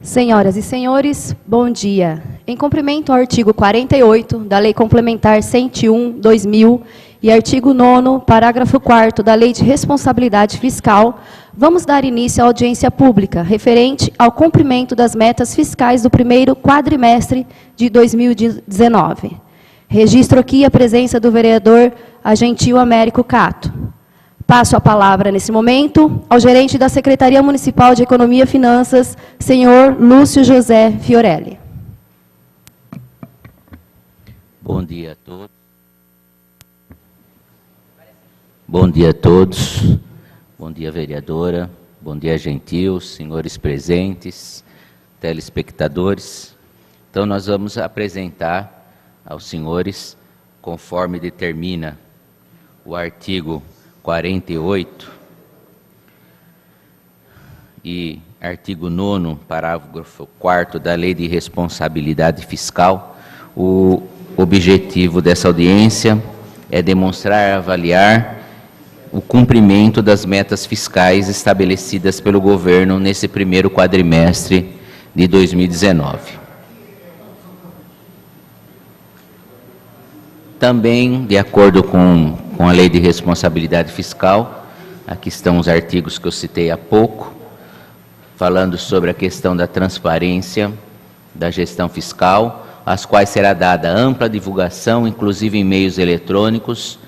Senhoras e senhores, bom dia. Em cumprimento ao artigo 48 da Lei Complementar 101/2000 e artigo 9º, parágrafo 4º da Lei de Responsabilidade Fiscal, vamos dar início à audiência pública referente ao cumprimento das metas fiscais do primeiro quadrimestre de 2019. Registro aqui a presença do vereador Agentil Américo Cato. Passo a palavra, nesse momento, ao gerente da Secretaria Municipal de Economia e Finanças, senhor Lúcio José Fiorelli. Bom dia a todos. Bom dia a todos. Bom dia, vereadora. Bom dia, Gentil, senhores presentes, telespectadores. Então, nós vamos apresentar aos senhores, conforme determina o artigo 48 e artigo 9º, parágrafo 4º da Lei de Responsabilidade Fiscal, o objetivo dessa audiência é demonstrar e avaliar o cumprimento das metas fiscais estabelecidas pelo governo nesse primeiro quadrimestre de 2019. Também, de acordo com a Lei de Responsabilidade Fiscal, aqui estão os artigos que eu citei há pouco, falando sobre a questão da transparência da gestão fiscal, às quais será dada ampla divulgação, inclusive em meios eletrônicos,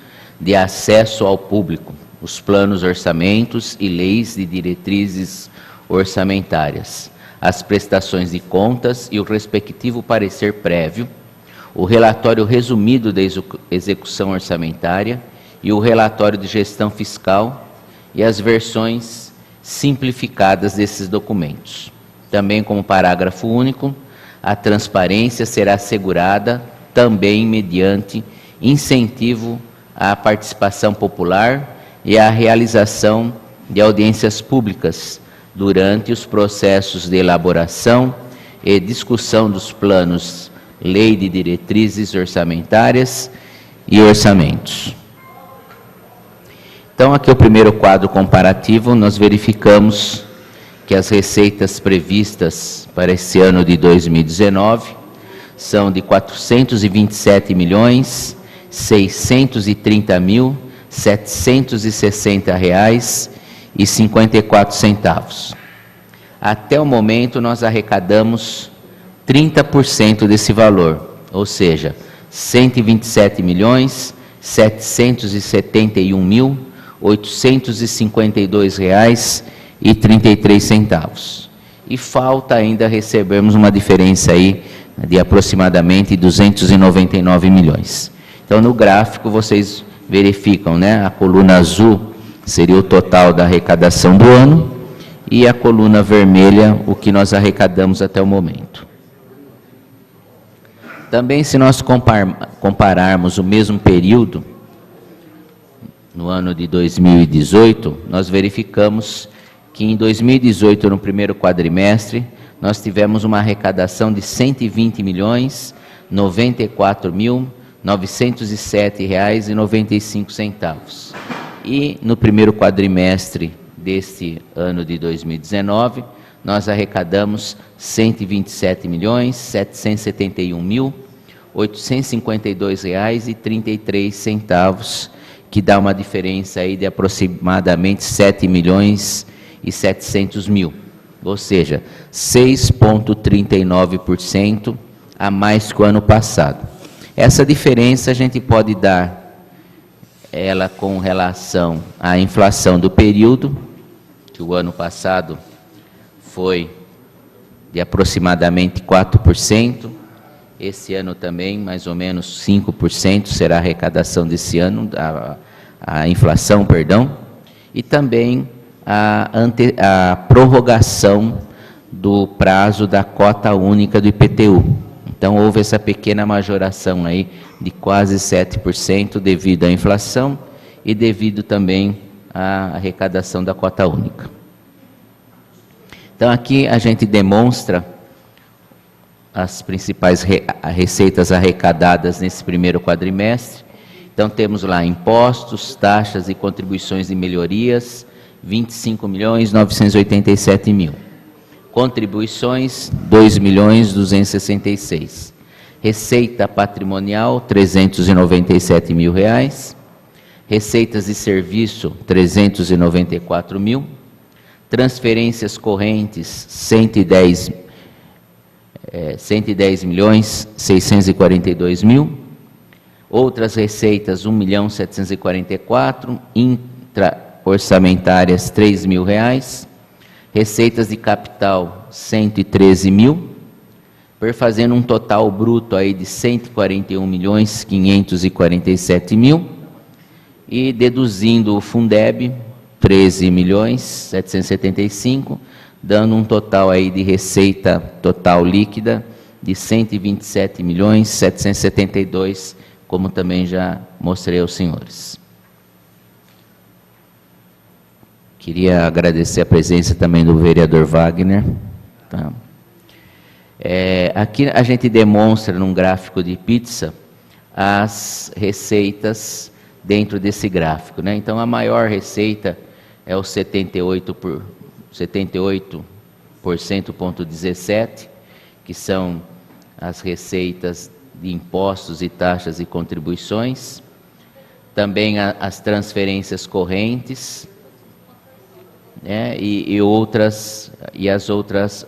de acesso ao público, os planos, orçamentos e leis de diretrizes orçamentárias, as prestações de contas e o respectivo parecer prévio, o relatório resumido da execução orçamentária e o relatório de gestão fiscal e as versões simplificadas desses documentos. Também, como parágrafo único, a transparência será assegurada também mediante incentivo à participação popular e à realização de audiências públicas durante os processos de elaboração e discussão dos planos, lei de diretrizes orçamentárias e orçamentos. Então, aqui é o primeiro quadro comparativo. Nós verificamos que as receitas previstas para esse ano de 2019 são de R$ 427.630.760,54. Até o momento, nós arrecadamos 30% desse valor, ou seja, R$ 127.771.852,33. E falta ainda recebermos uma diferença aí de aproximadamente 299 milhões. Então, no gráfico, vocês verificam, né? A coluna azul seria o total da arrecadação do ano e a coluna vermelha, o que nós arrecadamos até o momento. Também, se nós compararmos o mesmo período, no ano de 2018, nós verificamos que em 2018, no primeiro quadrimestre, nós tivemos uma arrecadação de R$ 120.094.907,95. E no primeiro quadrimestre deste ano de 2019, nós arrecadamos R$ 127.771.852,33, que dá uma diferença aí de aproximadamente R$ 7.700.000, ou seja, 6,39% a mais que o ano passado. Essa diferença a gente pode dar ela com relação à inflação do período, que o ano passado foi de aproximadamente 4%, esse ano também mais ou menos 5% será a arrecadação desse ano, a inflação, perdão, e também a prorrogação do prazo da cota única do IPTU. Então, houve essa pequena majoração aí de quase 7% devido à inflação e devido também à arrecadação da cota única. Então, aqui a gente demonstra as principais receitas arrecadadas nesse primeiro quadrimestre. Então, temos lá impostos, taxas e contribuições de melhorias, R$ 25.987.000. Contribuições, 2.266.000. Receita patrimonial, R$ 397 mil. Receitas de serviço, 394 mil. Transferências correntes, 110.642.000. Outras receitas, 1.744.000. Intra-orçamentárias, R$ 3 mil. Receitas de capital, 113 mil. Perfazendo um total bruto aí de 141.547.000. E deduzindo o Fundeb, 13.775.000, dando um total aí de receita total líquida de 127.772.000, como também já mostrei aos senhores. Queria agradecer a presença também do vereador Wagner. Tá? Aqui a gente demonstra num gráfico de pizza as receitas dentro desse gráfico, né? Então a maior receita é o 78,17%, que são as receitas de impostos e taxas e contribuições. Também as transferências correntes, né? e as outras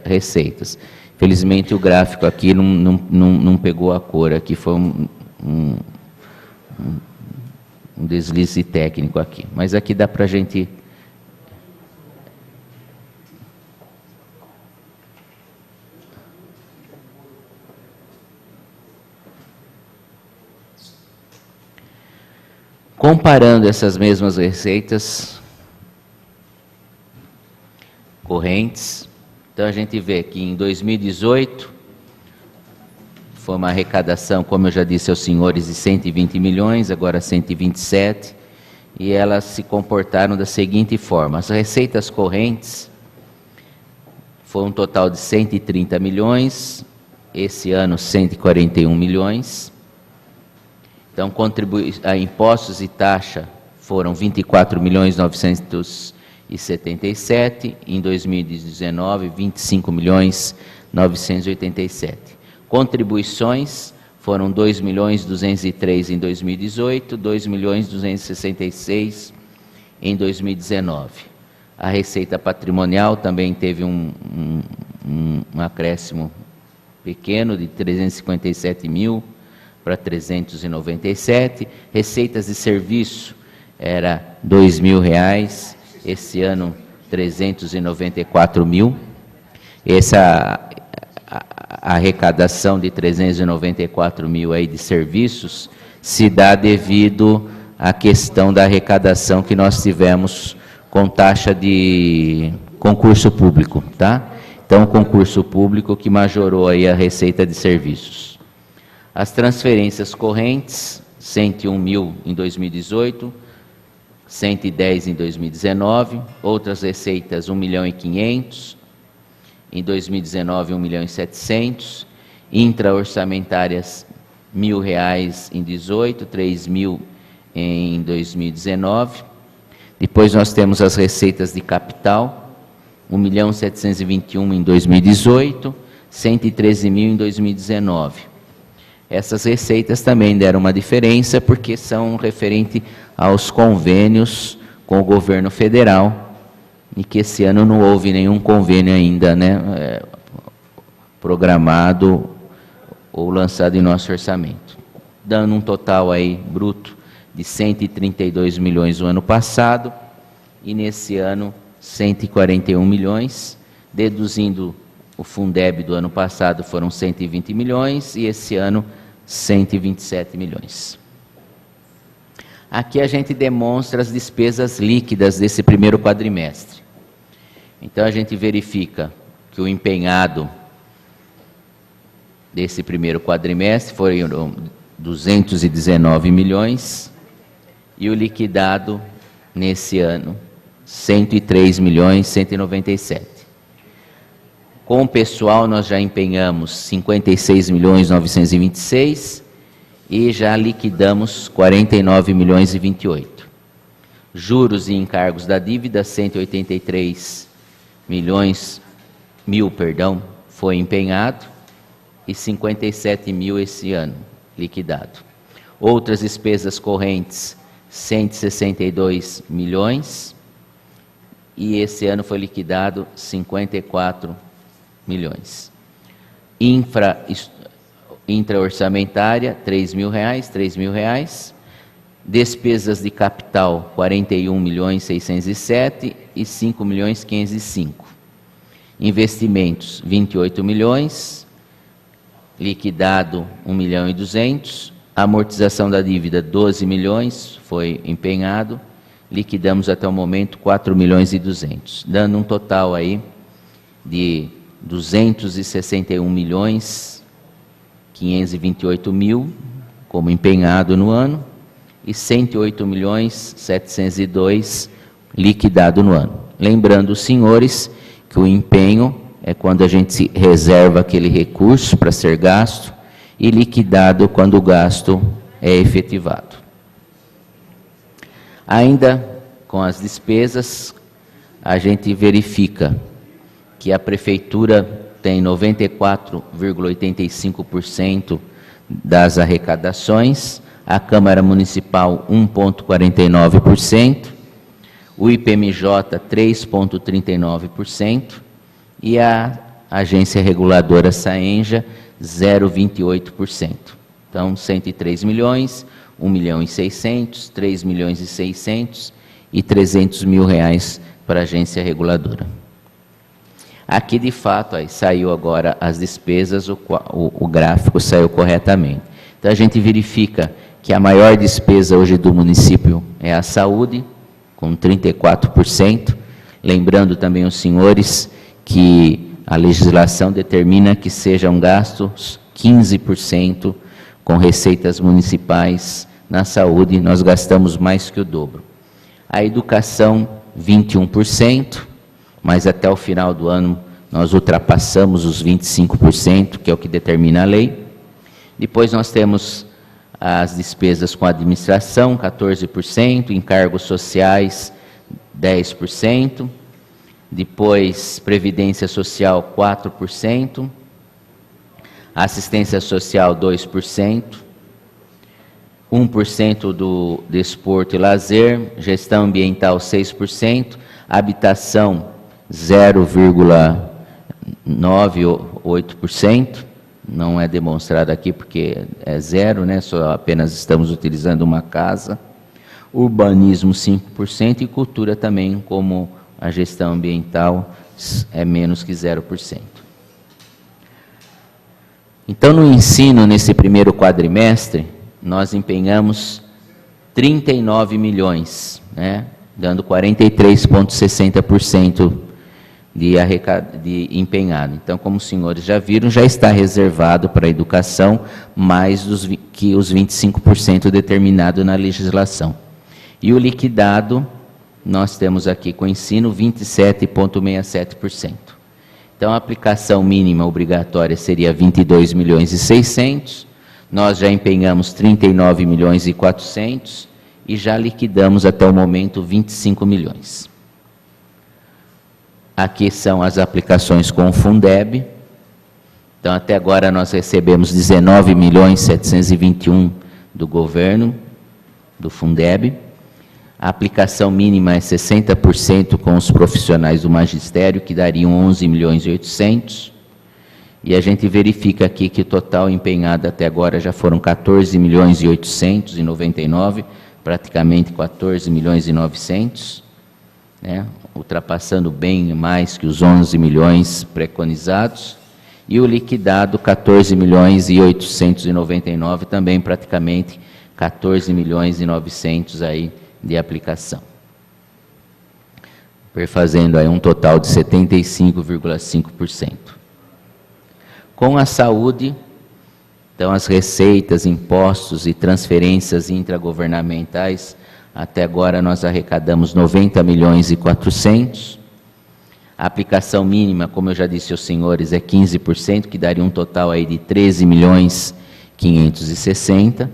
receitas. Felizmente o gráfico aqui não pegou a cor, aqui foi um deslize técnico aqui, mas aqui dá para a gente comparando essas mesmas receitas correntes. Então a gente vê que em 2018 foi uma arrecadação, como eu já disse aos senhores, de 120 milhões, agora 127, e elas se comportaram da seguinte forma: as receitas correntes foi um total de 130 milhões, esse ano 141 milhões. Então, a impostos e taxa foram 24.977.000, em 2019, 25.987.000. Contribuições foram 2.203.000 em 2018, 2.266.000 em 2019. A receita patrimonial também teve um acréscimo pequeno de 357.000 para 397. Receitas de serviço era R$ 2.000, esse ano 394.000. Essa a arrecadação de 394.000 aí de serviços se dá devido à questão da arrecadação que nós tivemos com taxa de concurso público, tá? Então, o concurso público que majorou aí a receita de serviços. As transferências correntes, 101.000 em 2018, 110 em 2019, outras receitas 1.500.000, em 2019 1.700.000, intra-orçamentárias R$ 1.000 em 18, 3.000 em 2019. Depois nós temos as receitas de capital, 1.721.000 em 2018, 113.000 em 2019. Essas receitas também deram uma diferença, porque são referentes aos convênios com o governo federal, e que esse ano não houve nenhum convênio ainda, né, programado ou lançado em nosso orçamento, dando um total aí bruto de 132 milhões no ano passado, e nesse ano 141 milhões, deduzindo o Fundeb do ano passado foram 120 milhões, e esse ano 127 milhões. Aqui a gente demonstra as despesas líquidas desse primeiro quadrimestre. Então a gente verifica que o empenhado desse primeiro quadrimestre foram 219 milhões e o liquidado nesse ano 103.197.000. Com o pessoal nós já empenhamos 56.926.000 e já liquidamos 49.028.000. Juros e encargos da dívida 183 mil, foi empenhado e 57 mil esse ano liquidado. Outras despesas correntes, 162 milhões, e esse ano foi liquidado 54 milhões. Intra-orçamentária, R$ 3.000. Despesas de capital, 41.607 e 5.505. Investimentos, 28 milhões, liquidado 1.200.000. Amortização da dívida, 12 milhões, foi empenhado, liquidamos até o momento 4.200.000, dando um total aí de 261.528.000 como empenhado no ano e 108.702.000 liquidado no ano. Lembrando os senhores que o empenho é quando a gente reserva aquele recurso para ser gasto e liquidado quando o gasto é efetivado. Ainda com as despesas, a gente verifica que a Prefeitura tem 94,85% das arrecadações, a Câmara Municipal 1,49%, o IPMJ 3,39% e a Agência Reguladora SAENJA 0,28%. Então, 103 milhões, 1.600.000, 3.600.000 e 300 mil reais para a agência reguladora. Aqui, de fato, aí saiu agora as despesas, o gráfico saiu corretamente. Então, a gente verifica que a maior despesa hoje do município é a saúde, com 34%. Lembrando também os senhores que a legislação determina que sejam gastos 15% com receitas municipais na saúde, nós gastamos mais que o dobro. A educação, 21%, mas até o final do ano nós ultrapassamos os 25%, que é o que determina a lei. Depois nós temos as despesas com administração, 14%, encargos sociais, 10%, depois previdência social, 4%, assistência social, 2%, 1% do desporto e lazer, gestão ambiental, 6%, habitação, 0,98%, não é demonstrado aqui porque é zero, né? Só apenas estamos utilizando uma casa, urbanismo, 5% e cultura também, como a gestão ambiental é menos que 0%. Então, no ensino, nesse primeiro quadrimestre, nós empenhamos 39 milhões, né, dando 43,60% de empenhado. Então, como os senhores já viram, já está reservado para a educação mais que os 25% determinado na legislação. E o liquidado, nós temos aqui com o ensino 27,67%. Então, a aplicação mínima obrigatória seria 22.600.000, nós já empenhamos 39.400.000 e já liquidamos até o momento 25 milhões. Aqui são as aplicações com o Fundeb. Então, até agora nós recebemos 19.721.000 do governo, do Fundeb. A aplicação mínima é 60% com os profissionais do magistério, que dariam 11.800.000. E a gente verifica aqui que o total empenhado até agora já foram 14.899.000, praticamente 14.900.000, né? Ultrapassando bem mais que os 11 milhões preconizados. E o liquidado, 14.899.000, também praticamente 14.900.000 aí de aplicação, perfazendo aí um total de 75,5%. Com a saúde, então as receitas, impostos e transferências intragovernamentais, até agora nós arrecadamos 90.400.000. A aplicação mínima, como eu já disse aos senhores, é 15%, que daria um total aí de 13.560.000.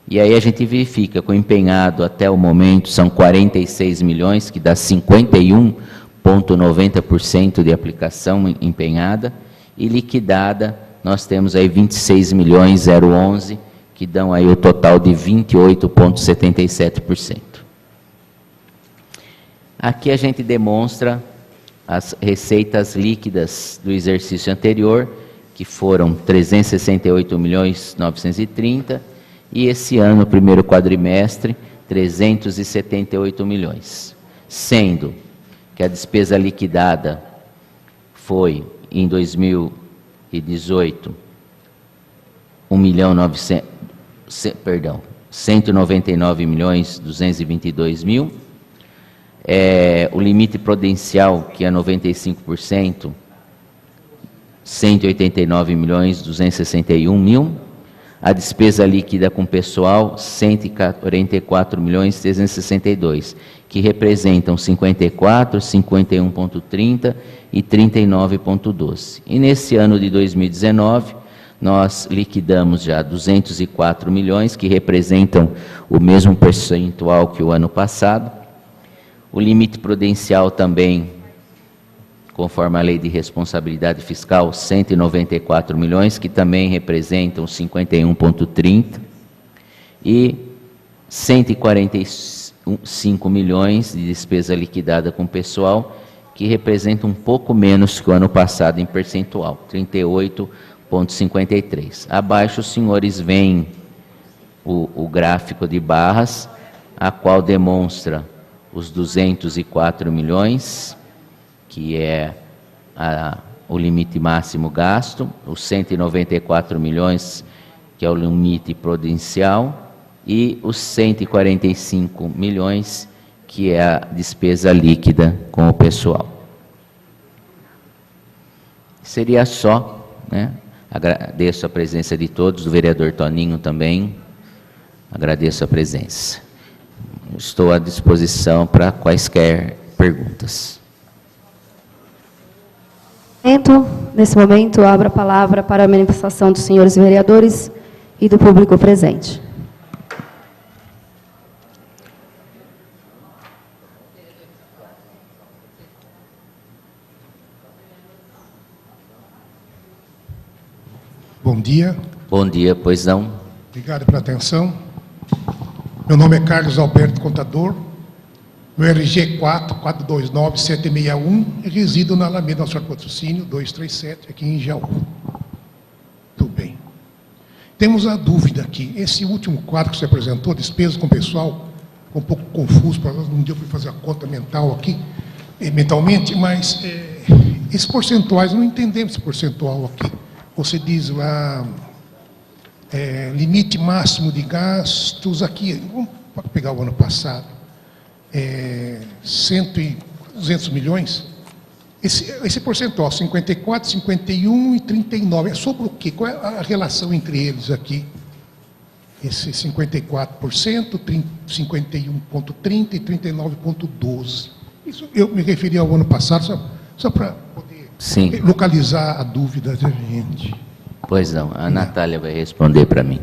E aí a gente verifica que o empenhado até o momento são 46 milhões, que dá 51% 0,90% de aplicação empenhada, e liquidada nós temos aí 26.011, que dão aí o total de 28,77%. Aqui a gente demonstra as receitas líquidas do exercício anterior, que foram 368.930, e esse ano, primeiro quadrimestre, 378 milhões. Sendo que a despesa liquidada foi, em 2018, 199.222.000. O limite prudencial, que é 95%, 189.261.000. A despesa líquida com pessoal, 144.362.000, que representam 54, 51,30 e 39,12. E nesse ano de 2019, nós liquidamos já 204 milhões, que representam o mesmo percentual que o ano passado. O limite prudencial também, conforme a Lei de Responsabilidade Fiscal, 194 milhões, que também representam 51,30, e 145 milhões de despesa liquidada com pessoal, que representa um pouco menos que o ano passado em percentual, 38,53. Abaixo, os senhores veem o gráfico de barras, a qual demonstra os 204 milhões, que é o limite máximo gasto, os 194 milhões, que é o limite prudencial, e os 145 milhões, que é a despesa líquida com o pessoal. Seria só, né? Agradeço a presença de todos, do vereador Toninho também, agradeço a presença. Estou à disposição para quaisquer perguntas. Nesse momento, abro a palavra para a manifestação dos senhores vereadores e do público presente. Bom dia. Bom dia, pois não. Obrigado pela atenção. Meu nome é Carlos Alberto Contador, meu RG 4429761, e resido na Alameda Nosso Patrocínio 237, aqui em Jaú. Tudo bem. Temos a dúvida aqui, esse último quadro que você apresentou, despesas com pessoal, ficou um pouco confuso, para nós não deu para fazer a conta mental aqui, mentalmente, mas esses percentuais, não entendemos esse percentual aqui. Você diz lá, limite máximo de gastos, aqui, vamos pegar o ano passado, 200 milhões, esse percentual, 54, 51 e 39, é sobre o quê? Qual é a relação entre eles aqui? Esse 54%, 51,30 e 39,12. Isso eu me referi ao ano passado, só para poder localizar a dúvida da gente. Pois não, a Natália vai responder para mim.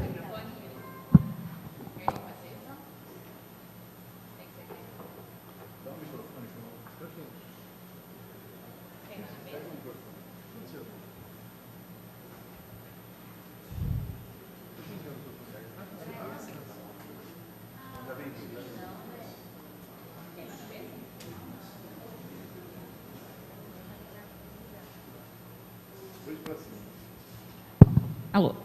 Alô.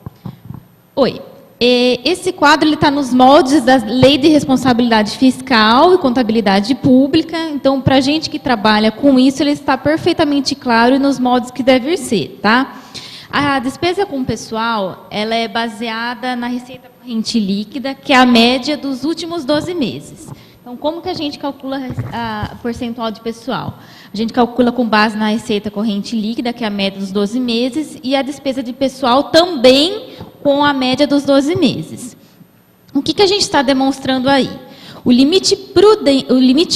Oi. Esse quadro está nos moldes da Lei de Responsabilidade Fiscal e Contabilidade Pública. Então, para a gente que trabalha com isso, ele está perfeitamente claro e nos moldes que deve ser, tá? A despesa com pessoal, ela é baseada na receita corrente líquida, que é a média dos últimos 12 meses. Então, como que a gente calcula a percentual de pessoal? A gente calcula com base na receita corrente líquida, que é a média dos 12 meses, e a despesa de pessoal também com a média dos 12 meses. O que a gente está demonstrando aí? O limite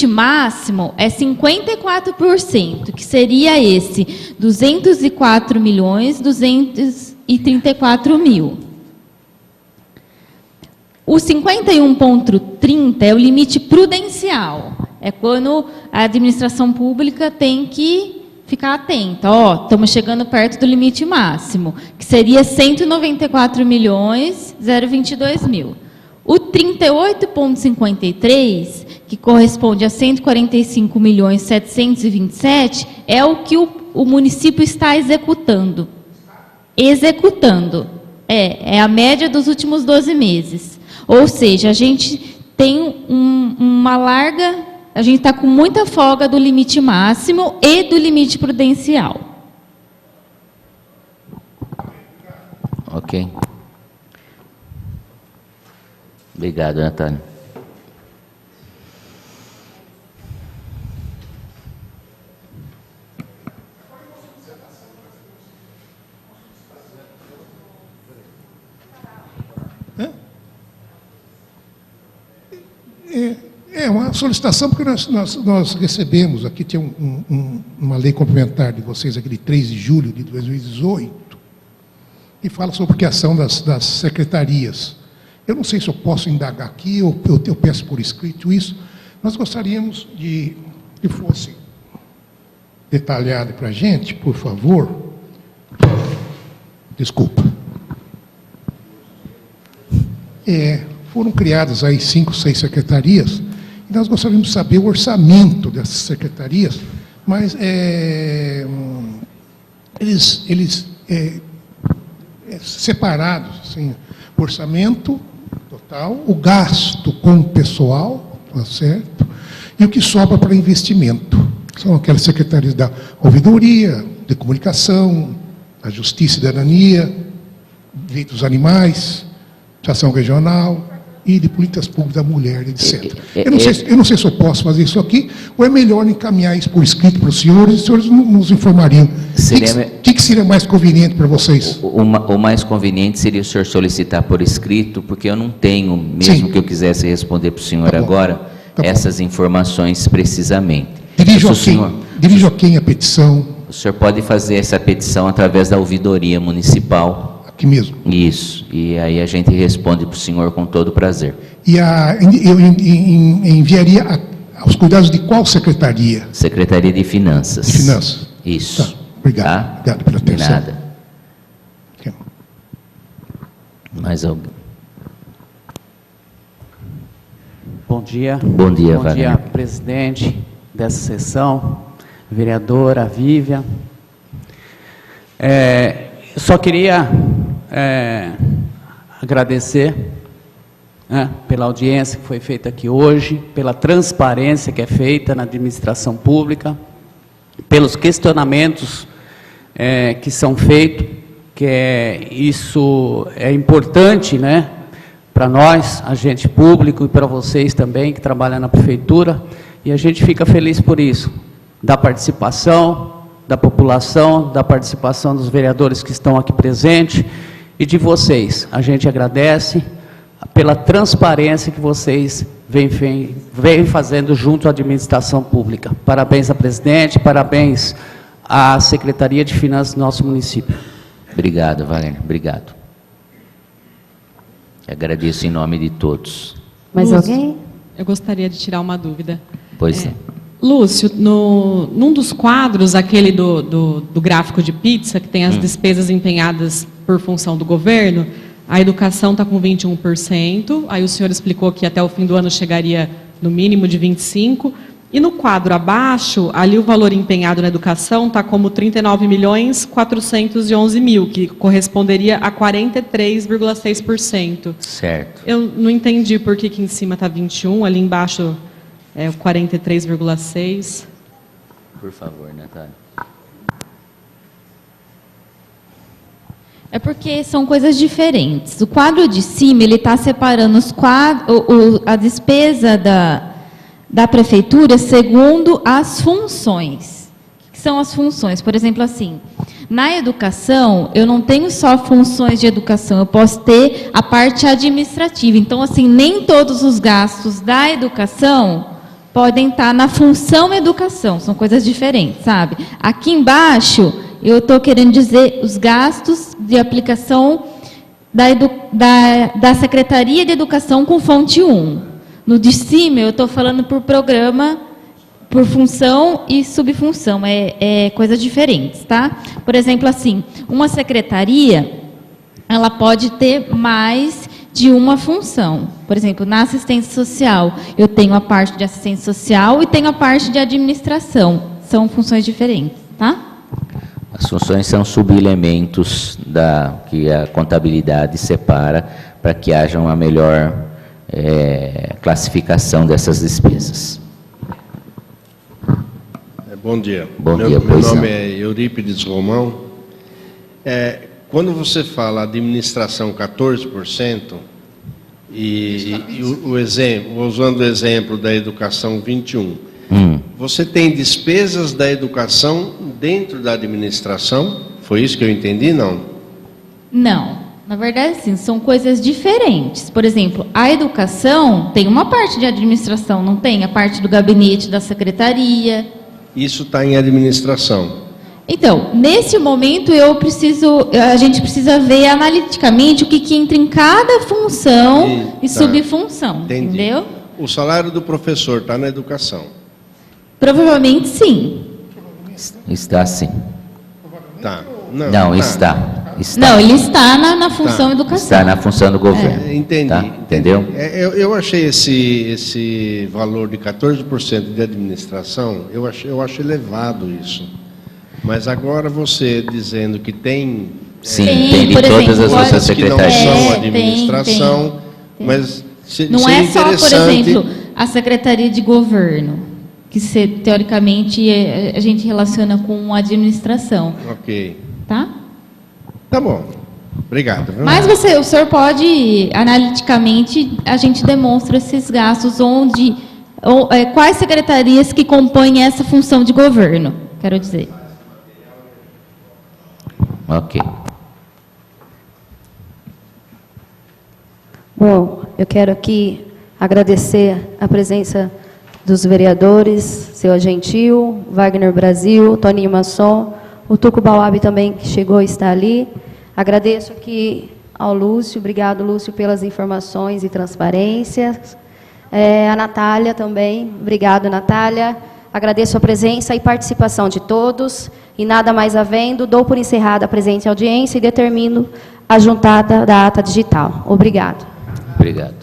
máximo é 54%, que seria esse, 204.234.000. O 51,30 é o limite prudencial, É quando a administração pública tem que ficar atenta. Ó, estamos chegando perto do limite máximo, que seria 194.022 mil. O 38,53, que corresponde a 145.727, é o que o município está executando. É a média dos últimos 12 meses. Ou seja, a gente tem uma larga, a gente está com muita folga do limite máximo e do limite prudencial. Ok. Obrigado, Natália. É uma solicitação, porque nós recebemos, aqui tem uma lei complementar de vocês, aqui de 3 de julho de 2018, que fala sobre a criação das secretarias. Eu não sei se eu posso indagar aqui, ou eu peço por escrito isso. Nós gostaríamos de que fosse detalhado para a gente, por favor. Desculpa. Foram criadas aí 5, 6 secretarias, e nós gostaríamos de saber o orçamento dessas secretarias, mas eles separados, assim, o orçamento total, o gasto com o pessoal, tá certo? E o que sobra para investimento. São aquelas secretarias da ouvidoria, de comunicação, da justiça e cidadania, direitos dos animais, ação regional e de políticas públicas da mulher, etc. Eu não sei se eu posso fazer isso aqui, ou é melhor encaminhar isso por escrito para os senhores, e os senhores nos informariam. O que seria mais conveniente para vocês? O mais conveniente seria o senhor solicitar por escrito, porque eu não tenho, mesmo que eu quisesse responder para o senhor agora, essas informações precisamente. Dirijo a quem a petição? O senhor pode fazer essa petição através da ouvidoria municipal. Aqui mesmo? Isso, e aí a gente responde para o senhor com todo prazer. E eu enviaria aos cuidados de qual secretaria? Secretaria de Finanças. De Finanças. Isso. Tá, obrigado. Tá? Obrigado pela atenção. De nada. Mais alguém? Bom dia. Bom dia, Bom dia, Wagner. presidente dessa sessão, vereadora Vívia. Eu só queria agradecer pela audiência que foi feita aqui hoje, pela transparência que é feita na administração pública, pelos questionamentos que são feitos, isso é importante, né, para nós, agente público, e para vocês também que trabalham na prefeitura, e a gente fica feliz por isso, da participação da população, da participação dos vereadores que estão aqui presentes e de vocês. A gente agradece pela transparência que vocês vêm fazendo junto à administração pública. Parabéns à presidente, parabéns à Secretaria de Finanças do nosso município. Obrigado, Wagner. Obrigado. Agradeço em nome de todos. Mais Lúcio, alguém? eu gostaria de tirar uma dúvida. Pois não. Lúcio, num dos quadros, aquele do gráfico de pizza, que tem as despesas empenhadas por função do governo, a educação está com 21%, aí o senhor explicou que até o fim do ano chegaria no mínimo de 25%, e no quadro abaixo, ali o valor empenhado na educação está como 39.411.000, que corresponderia a 43,6%. Certo. Eu não entendi por que em cima está 21, ali embaixo é o 43,6. Por favor, Natália. É porque são coisas diferentes. O quadro de cima, ele está separando a despesa da prefeitura segundo as funções. O que são as funções? Por exemplo, assim, na educação, eu não tenho só funções de educação, eu posso ter a parte administrativa. Então, assim, nem todos os gastos da educação podem estar na função educação, são coisas diferentes, sabe? Aqui embaixo, eu estou querendo dizer os gastos de aplicação da Secretaria de Educação com fonte 1. No de cima, eu estou falando por programa por função e subfunção, é coisas diferentes, tá? Por exemplo, assim, uma secretaria, ela pode ter mais de uma função. Por exemplo, na assistência social, eu tenho a parte de assistência social e tenho a parte de administração. São funções diferentes, tá? As funções são subelementos que a contabilidade separa para que haja uma melhor classificação dessas despesas. Bom dia. Bom dia, Meu pois nome não. é Eurípides Romão. Quando você fala administração 14%, o exemplo, usando o exemplo da educação 21%, você tem despesas da educação dentro da administração? Foi isso que eu entendi, não? Não. Na verdade, sim, são coisas diferentes. Por exemplo, a educação tem uma parte de administração, não tem? A parte do gabinete da secretaria. Isso está em administração. Então, nesse momento, a gente precisa ver analiticamente o que entra em cada função e Tá. subfunção, Entendi. entendeu? O salário do professor está na educação. Provavelmente sim. Está sim. Tá. Não, tá. está. Não, ele está na função Tá. educação. Está na função do governo. Entendi. Tá? Entendeu? Eu achei esse valor de 14% de administração, eu acho elevado isso. Mas agora você dizendo que tem... Sim, Tem, tem de por todas exemplo, as olha- outras que não secretarias. são tem, administração, tem. mas Não seria é só, por interessante- exemplo, a Secretaria de Governo, que teoricamente a gente relaciona com a administração, Ok. tá? Tá bom. Obrigado. viu? Mas o senhor pode, analiticamente, a gente demonstra esses gastos quais secretarias que compõem essa função de governo, quero dizer. Ok. Bom, eu quero aqui agradecer a presença dos vereadores, seu Gentil, Wagner Brasil, Toninho Masson, o Tuco Bauab também, que chegou e está ali. Agradeço aqui ao Lúcio, obrigado, Lúcio, pelas informações e transparências. A Natália também, obrigado, Natália. Agradeço a presença e participação de todos. E nada mais havendo, dou por encerrada a presente audiência e determino a juntada da ata digital. Obrigado. Obrigado.